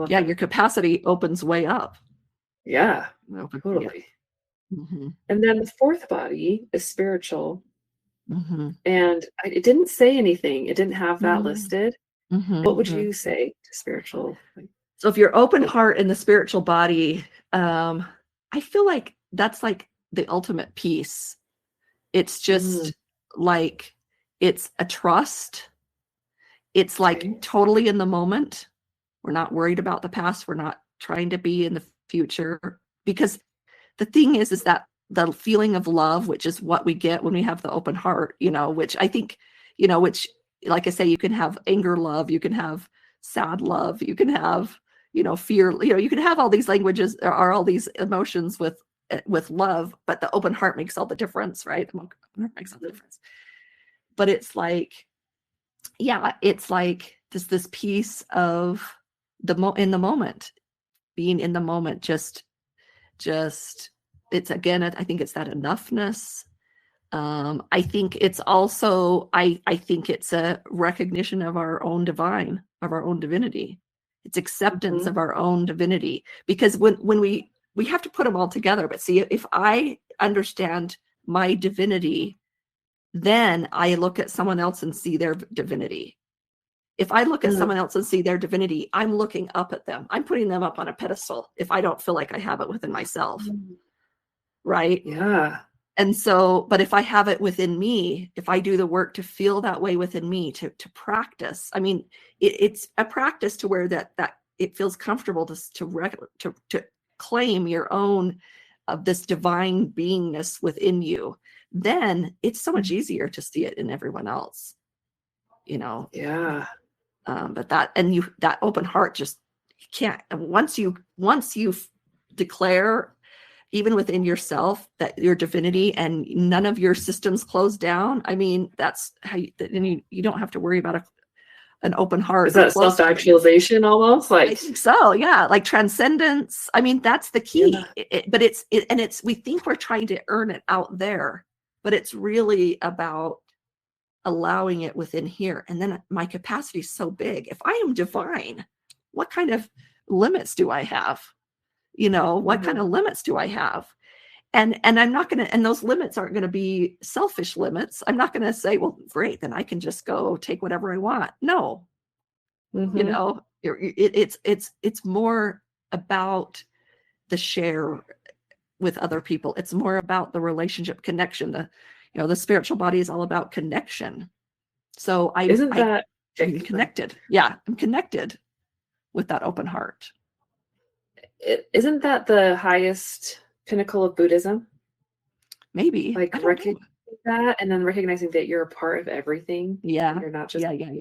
S5: Yeah, your capacity opens way up.
S6: Yeah, totally. And then the fourth body is spiritual. And it didn't say anything. It didn't have that listed. What would you say to spiritual?
S5: So if you're open heart in the spiritual body, I feel like that's like the ultimate peace. It's just like, it's a trust. It's like totally in the moment. We're not worried about the past. We're not trying to be in the future, because the thing is that the feeling of love, which is what we get when we have the open heart, which I think, which, like I say, you can have anger love, you can have sad love, you can have, fear, you can have all these languages or all these emotions with love, but the open heart makes all the difference, right? The open heart makes all the difference. But it's like, it's like this piece of in the moment, being in the moment, just it's, again, I think it's that enoughness. I think it's also, I think it's a recognition of our own divinity. It's acceptance of our own divinity, because when we have to put them all together. But see, if I understand my divinity, then I look at someone else and see their divinity. If I look at someone else and see their divinity, I'm looking up at them. I'm putting them up on a pedestal if I don't feel like I have it within myself. Right?
S6: Yeah.
S5: And so, but if I have it within me, if I do the work to feel that way within me, to practice, it's a practice to where that it feels comfortable to claim your own of this divine beingness within you, then it's so much easier to see it in everyone else,
S6: Yeah.
S5: But that open heart, just, you can't, once you declare even within yourself that your divinity and none of your systems close down, that's how you don't have to worry about an open heart.
S6: Is that self-actualization almost? Like,
S5: I think so, yeah, like transcendence. That's the key. Yeah. We think we're trying to earn it out there, but it's really about allowing it within here. And then my capacity is so big. If I am divine, what kind of limits do I have? What kind of limits do I have? And I'm not going to, and those limits aren't going to be selfish limits. I'm not going to say, well, great, then I can just go take whatever I want. No, it's more about the share with other people. It's more about the relationship connection. The spiritual body is all about connection. So I'm connected. Yeah, I'm connected with that open heart.
S6: Isn't that the highest pinnacle of Buddhism?
S5: Maybe.
S6: Like recognizing that, and then recognizing that you're a part of everything.
S5: Yeah.
S6: You're not just.
S5: Yeah.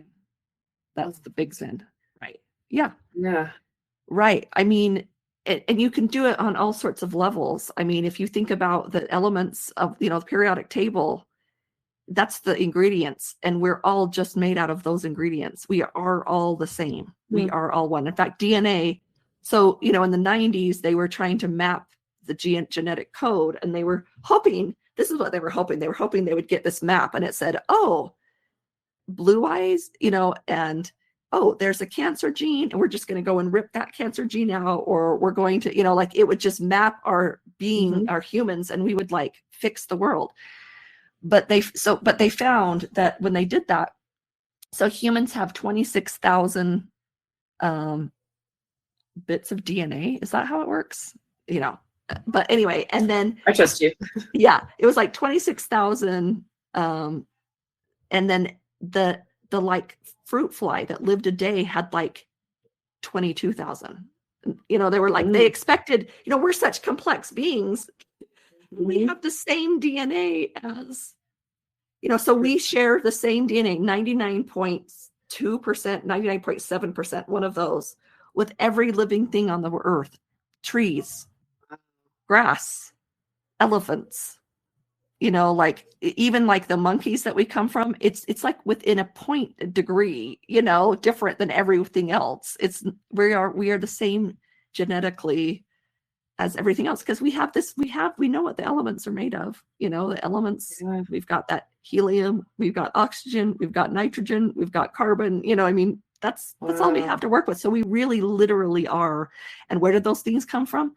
S5: That's the big Zen. Right. Yeah.
S6: Yeah.
S5: Right. And you can do it on all sorts of levels. If you think about the elements of, the periodic table, that's the ingredients, and we're all just made out of those ingredients. We are all the same. We are all one. In fact, DNA So, you know, in the 90s, they were trying to map the genetic code, and they were hoping, this is what they were hoping. They were hoping they would get this map, and it said, oh, blue eyes, you know, and oh, there's a cancer gene, and we're just going to go and rip that cancer gene out, or we're going to, you know, like it would just map our being, our humans, and we would like fix the world. But they found that when they did that, so humans have 26,000 bits of DNA. Is that how it works? You know, but anyway, and then
S6: I trust you.
S5: yeah, it was like 26,000. And then the like fruit fly that lived a day had like 22,000. You know, they were like, they expected, you know, we're such complex beings. We have the same DNA as, you know, so we share the same DNA, 99.2%, 99.7%, one of those, with every living thing on the earth, trees, grass, elephants, you know, like even like the monkeys that we come from, it's like within a point degree, you know, different than everything else. We are the same genetically as everything else, because we know what the elements are made of, you know, the elements. We've got that helium, we've got oxygen, we've got nitrogen, we've got carbon, you know, I mean, that's all we have to work with. So we really literally are. And where did those things come from?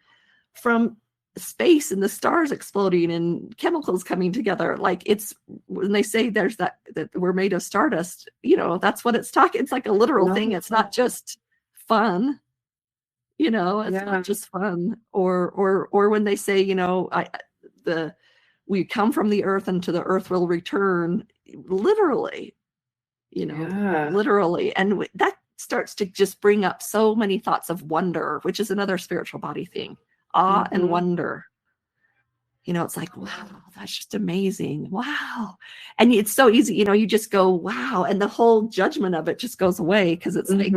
S5: From space and the stars exploding and chemicals coming together. Like, it's when they say there's that we're made of stardust, you know, that's what it's talking. It's like a literal thing. It's not just fun, you know, it's not just fun. Or when they say, you know, we come from the earth and to the earth will return, literally, you know, literally. And that starts to just bring up so many thoughts of wonder, which is another spiritual body thing. Awe and wonder. You know, it's like, wow, that's just amazing. Wow. And it's so easy, you know, you just go, wow. And the whole judgment of it just goes away, because it's like,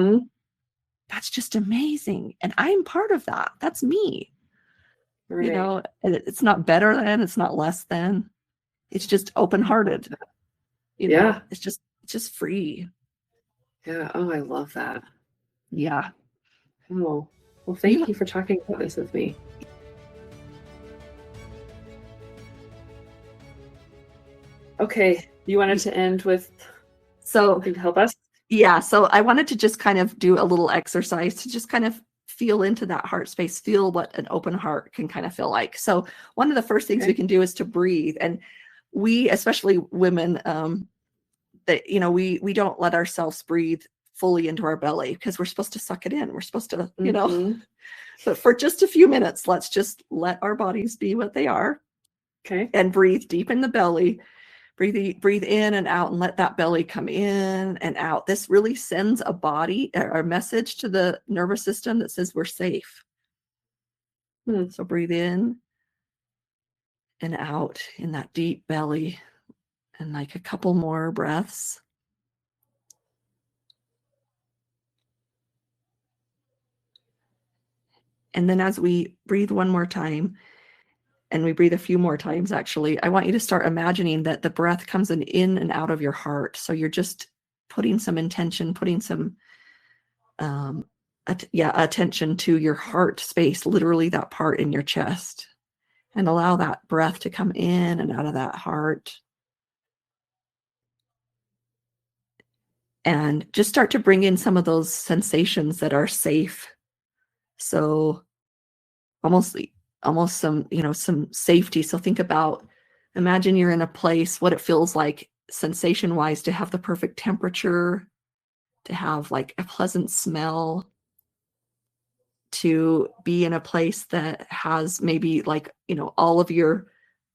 S5: that's just amazing. And I'm part of that. That's me. Right. You know, and it's not better than, it's not less than. It's just open-hearted. You know, it's just free.
S6: Yeah. Oh, I love that.
S5: Yeah.
S6: Oh, well, thank you for talking about this with me. Okay. You wanted to end with something to help us?
S5: Yeah. So I wanted to just kind of do a little exercise to just kind of feel into that heart space, feel what an open heart can kind of feel like. So one of the first things we can do is to breathe. And we, especially women, that, you know, we don't let ourselves breathe fully into our belly, because we're supposed to suck it in. We're supposed to, you know, but for just a few minutes, let's just let our bodies be what they are.
S6: Okay.
S5: And breathe deep in the belly. Breathe in and out, and let that belly come in and out. This really sends a message to the nervous system that says we're safe. So breathe in and out in that deep belly, and like a couple more breaths. And then as we breathe one more time, and we breathe a few more times, actually, I want you to start imagining that the breath comes in and out of your heart. So you're just putting some intention, putting some attention to your heart space, literally that part in your chest, and allow that breath to come in and out of that heart. And just start to bring in some of those sensations that are safe. So almost some, you know, some safety. So imagine you're in a place, what it feels like sensation wise to have the perfect temperature, to have like a pleasant smell, to be in a place that has maybe like, you know, all of your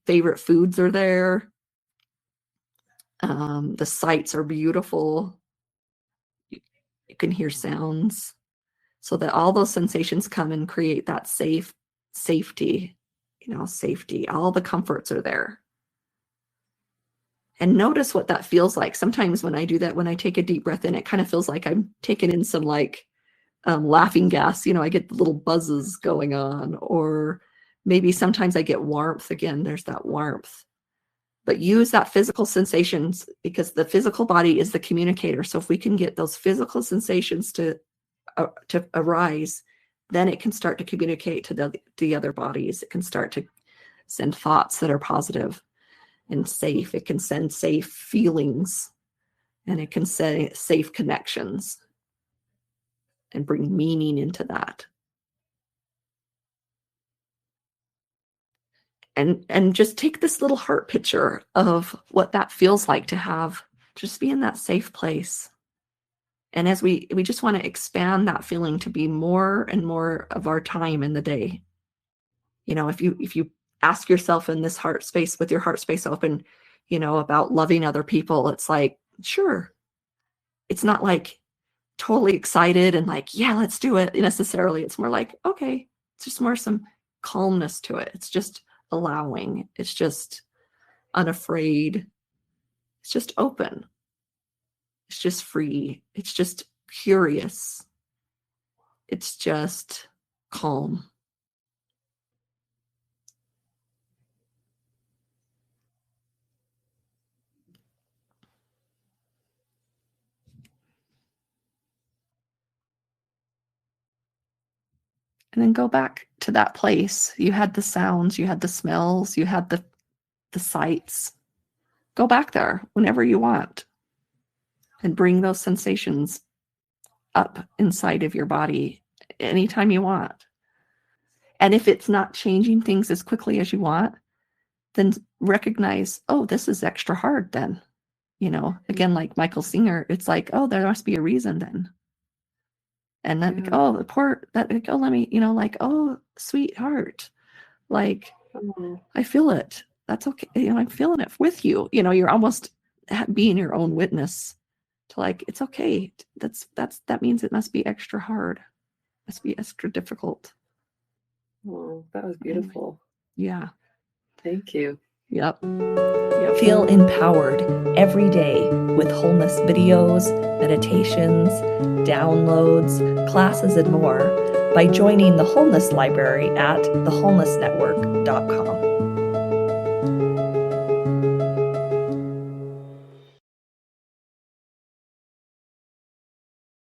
S5: favorite foods are there. The sights are beautiful. You can hear sounds, so that all those sensations come and create that safety, you know, safety. All the comforts are there. And notice what that feels like. Sometimes when I do that, when I take a deep breath in, it kind of feels like I'm taking in some like laughing gas. You know, I get the little buzzes going on, or maybe sometimes I get warmth. Again, there's that warmth. But use that physical sensations, because the physical body is the communicator. So if we can get those physical sensations to arise, then it can start to communicate to the other bodies. It can start to send thoughts that are positive and safe. It can send safe feelings, and it can say safe connections and bring meaning into that. And just take this little heart picture of what that feels like to have, just be in that safe place. And as we just want to expand that feeling to be more and more of our time in the day. You know, if you ask yourself in this heart space, with your heart space open, you know, about loving other people, it's like, sure. It's not like totally excited and like, yeah, let's do it necessarily. It's more like, okay, it's just more some calmness to it. It's just allowing. It's just unafraid. It's just open. It's just free. It's just curious. It's just calm. And then go back to that place. You had the sounds, you had the smells, you had the sights. Go back there whenever you want and bring those sensations up inside of your body anytime you want. And if it's not changing things as quickly as you want, then recognize, oh, this is extra hard then. You know, again, like Michael Singer, it's like, oh, there must be a reason then. And then, oh, the poor, that, like, oh, let me, you know, like, oh, sweetheart, like, I feel it. That's okay. You know, I'm feeling it with you. You know, you're almost being your own witness to like, it's okay. That means it must be extra hard. It must be extra difficult.
S6: Oh, that was beautiful.
S5: Yeah.
S6: Thank you.
S5: Yep.
S7: Feel empowered every day with wholeness videos, meditations, downloads, classes, and more by joining the Wholeness Library at thewholenessnetwork.com.